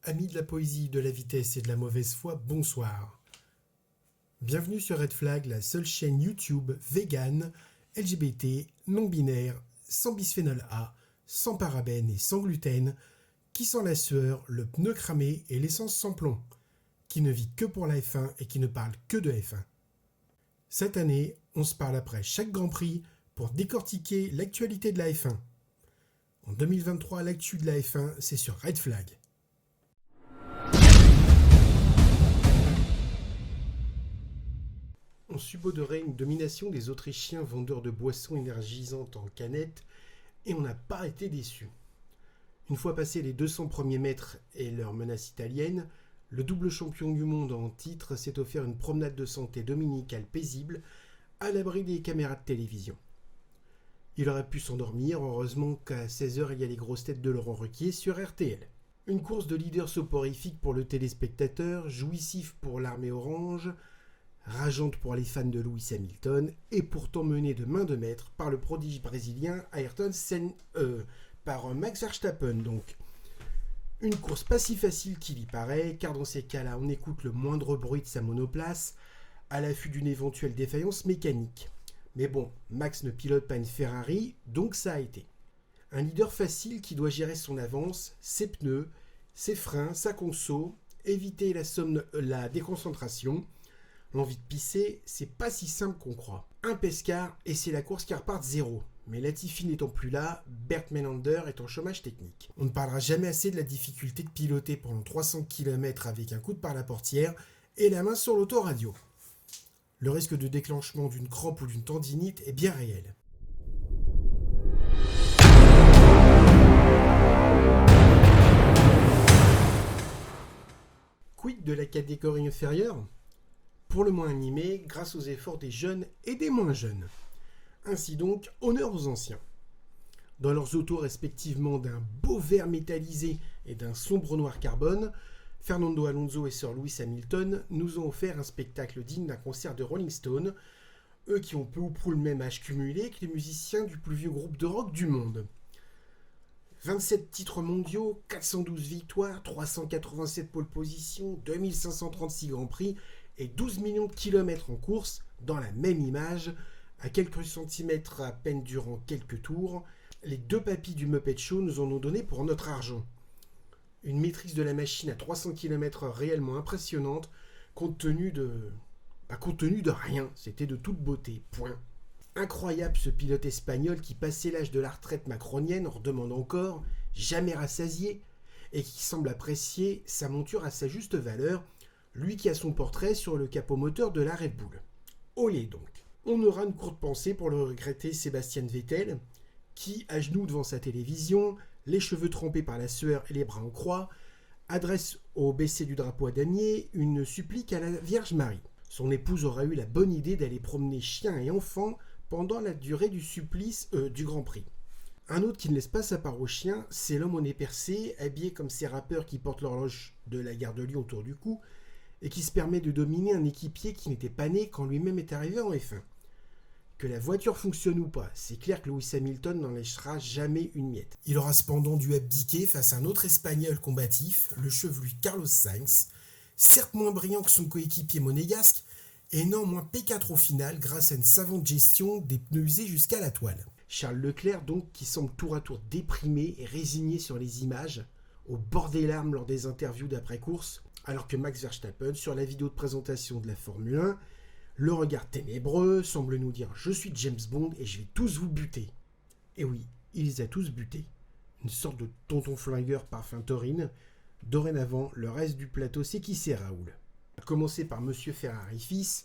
Amis de la poésie, de la vitesse et de la mauvaise foi, bonsoir. Bienvenue sur Red Flag, la seule chaîne YouTube vegan, LGBT, non-binaire, sans bisphénol A, sans parabènes et sans gluten, qui sent la sueur, le pneu cramé et l'essence sans plomb, qui ne vit que pour la F1 et qui ne parle que de F1. Cette année, on se parle après chaque Grand Prix pour décortiquer l'actualité de la F1. En 2023, l'actu de la F1, c'est sur Red Flag. On subodorait une domination des Autrichiens vendeurs de boissons énergisantes en canettes et on n'a pas été déçus. Une fois passés les 200 premiers mètres et leur menace italienne, le double champion du monde en titre s'est offert une promenade de santé dominicale paisible à l'abri des caméras de télévision. Il aurait pu s'endormir, heureusement qu'à 16h il y a les grosses têtes de Laurent Ruquier sur RTL. Une course de leader soporifique pour le téléspectateur, jouissif pour l'armée orange, rageante pour les fans de Lewis Hamilton, et pourtant menée de main de maître par le prodige brésilien par Max Verstappen donc. Une course pas si facile qu'il y paraît, car dans ces cas-là, on écoute le moindre bruit de sa monoplace, à l'affût d'une éventuelle défaillance mécanique. Mais bon, Max ne pilote pas une Ferrari, donc ça a été. Un leader facile qui doit gérer son avance, ses pneus, ses freins, sa conso, éviter la déconcentration. L'envie de pisser, c'est pas si simple qu'on croit. Un pescar et c'est la course qui repart de zéro. Mais Latifi n'étant plus là, Bert Melander est en chômage technique. On ne parlera jamais assez de la difficulté de piloter pendant 300 km avec un coude par la portière et la main sur l'autoradio. Le risque de déclenchement d'une crampe ou d'une tendinite est bien réel. Quid de la catégorie inférieure ? Pour le moins animé, grâce aux efforts des jeunes et des moins jeunes. Ainsi donc, honneur aux anciens. Dans leurs autos respectivement d'un beau vert métallisé et d'un sombre noir carbone, Fernando Alonso et Sir Lewis Hamilton nous ont offert un spectacle digne d'un concert de Rolling Stone, eux qui ont peu ou prou le même âge cumulé que les musiciens du plus vieux groupe de rock du monde. 27 titres mondiaux, 412 victoires, 387 pole positions, 2536 grands prix et 12 millions de kilomètres en course dans la même image, à quelques centimètres à peine durant quelques tours. Les deux papis du Muppet Show nous en ont donné pour notre argent. Une maîtrise de la machine à 300 km/h réellement impressionnante, compte tenu de rien, c'était de toute beauté, point. Incroyable ce pilote espagnol qui, passé l'âge de la retraite macronienne, en redemande encore, jamais rassasié, et qui semble apprécier sa monture à sa juste valeur, lui qui a son portrait sur le capot moteur de la Red Bull. Olé donc. On aura une courte pensée pour le regretter Sébastien Vettel, qui, à genoux devant sa télévision, les cheveux trempés par la sueur et les bras en croix, adresse au baiser du drapeau à damier une supplique à la Vierge Marie. Son épouse aura eu la bonne idée d'aller promener chiens et enfants pendant la durée du supplice du Grand Prix. Un autre qui ne laisse pas sa part aux chiens, c'est l'homme au nez percé, habillé comme ces rappeurs qui portent l'horloge de la gare de Lyon autour du cou, et qui se permet de dominer un équipier qui n'était pas né quand lui-même est arrivé en F1. Que la voiture fonctionne ou pas, c'est clair que Lewis Hamilton n'en lâchera jamais une miette. Il aura cependant dû abdiquer face à un autre Espagnol combatif, le chevelu Carlos Sainz, certes moins brillant que son coéquipier monégasque, et néanmoins P4 au final grâce à une savante gestion des pneus usés jusqu'à la toile. Charles Leclerc donc qui semble tour à tour déprimé et résigné sur les images, au bord des larmes lors des interviews d'après-course, alors que Max Verstappen, sur la vidéo de présentation de la Formule 1, le regard ténébreux semble nous dire « Je suis James Bond et je vais tous vous buter ». Et oui, il les a tous butés. Une sorte de tonton flingueur parfum taurine. Dorénavant, le reste du plateau, c'est qui c'est Raoul. A commencer par Monsieur Ferrari fils,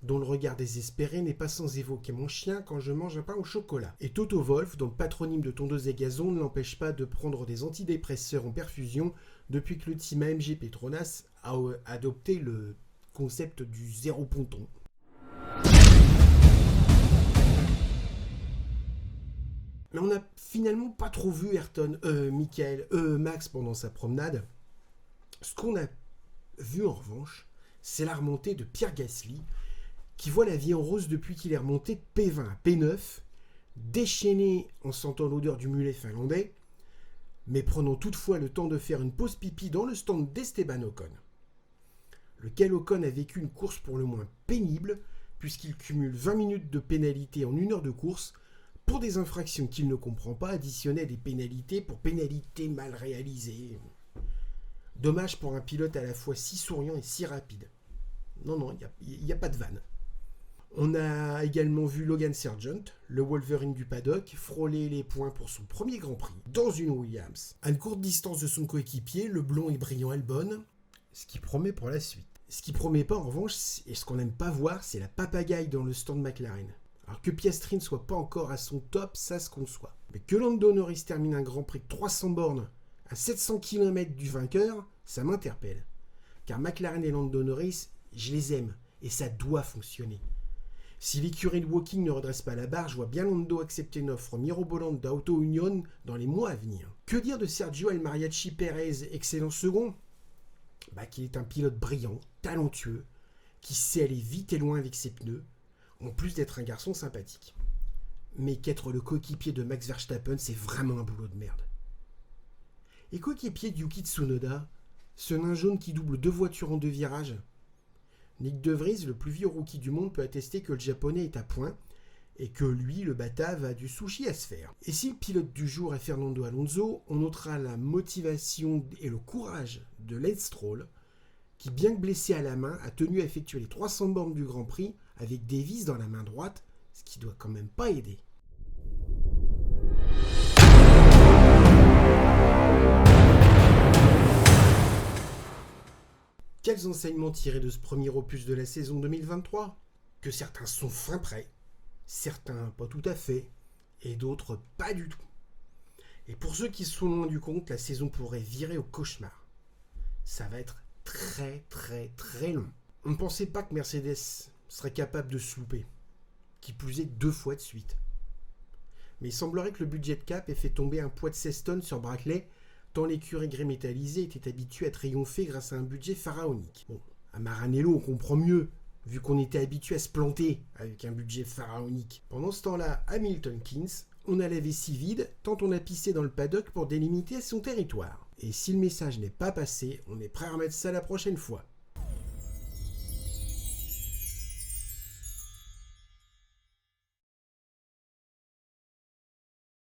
dont le regard désespéré n'est pas sans évoquer mon chien quand je mange un pain au chocolat. Et Toto Wolff, dont le patronyme de tondeuse à gazon ne l'empêche pas de prendre des antidépresseurs en perfusion depuis que le team AMG Petronas a adopté le concept du zéro ponton. Mais on n'a finalement pas trop vu Max pendant sa promenade. Ce qu'on a vu en revanche, c'est la remontée de Pierre Gasly, qui voit la vie en rose depuis qu'il est remonté de P20 à P9, déchaîné en sentant l'odeur du mulet finlandais, mais prenant toutefois le temps de faire une pause pipi dans le stand d'Esteban Ocon. Lequel Ocon a vécu une course pour le moins pénible, puisqu'il cumule 20 minutes de pénalité en 1 heure de course, pour des infractions qu'il ne comprend pas, additionnées à des pénalités pour pénalités mal réalisées. Dommage pour un pilote à la fois si souriant et si rapide. Non, il n'y a pas de vanne. On a également vu Logan Sargent, le Wolverine du paddock, frôler les points pour son premier Grand Prix dans une Williams. À une courte distance de son coéquipier, le blond et brillant Albon, ce qui promet pour la suite. Ce qui promet pas en revanche, et ce qu'on n'aime pas voir, c'est la papagaille dans le stand McLaren. Alors que Piastri ne soit pas encore à son top, ça se conçoit. Mais que Lando Norris termine un Grand Prix de 300 bornes à 700 km du vainqueur, ça m'interpelle. Car McLaren et Lando Norris, je les aime, et ça doit fonctionner. Si l'écurie de Woking ne redresse pas la barre, je vois bien Lando accepter une offre mirobolante d'Auto Union dans les mois à venir. Que dire de Sergio El Mariachi Perez, excellent second ? Qui est un pilote brillant, talentueux, qui sait aller vite et loin avec ses pneus, en plus d'être un garçon sympathique. Mais qu'être le coéquipier de Max Verstappen, c'est vraiment un boulot de merde. Et coéquipier de Yuki Tsunoda, ce nain jaune qui double 2 voitures en 2 virages. Nick De Vries, le plus vieux rookie du monde, peut attester que le japonais est à point et que lui, le batave, a du sushi à se faire. Et si le pilote du jour est Fernando Alonso, on notera la motivation et le courage de Lance Stroll, qui, bien que blessé à la main, a tenu à effectuer les 300 bornes du Grand Prix avec des vis dans la main droite, ce qui doit quand même pas aider. Quels enseignements tirer de ce premier opus de la saison 2023 ? Que certains sont fin prêts, certains pas tout à fait, et d'autres pas du tout. Et pour ceux qui sont loin du compte, la saison pourrait virer au cauchemar. Ça va être très long. On ne pensait pas que Mercedes serait capable de se louper, qui plus est 2 fois de suite. Mais il semblerait que le budget cap ait fait tomber un poids de 16 tonnes sur Brackley, tant l'écurie gris métallisée était habituée à triompher grâce à un budget pharaonique. Bon, à Maranello, on comprend mieux, vu qu'on était habitué à se planter avec un budget pharaonique. Pendant ce temps-là, à Milton Keynes, on a la vessie vide, tant on a pissé dans le paddock pour délimiter son territoire. Et si le message n'est pas passé, on est prêt à remettre ça la prochaine fois.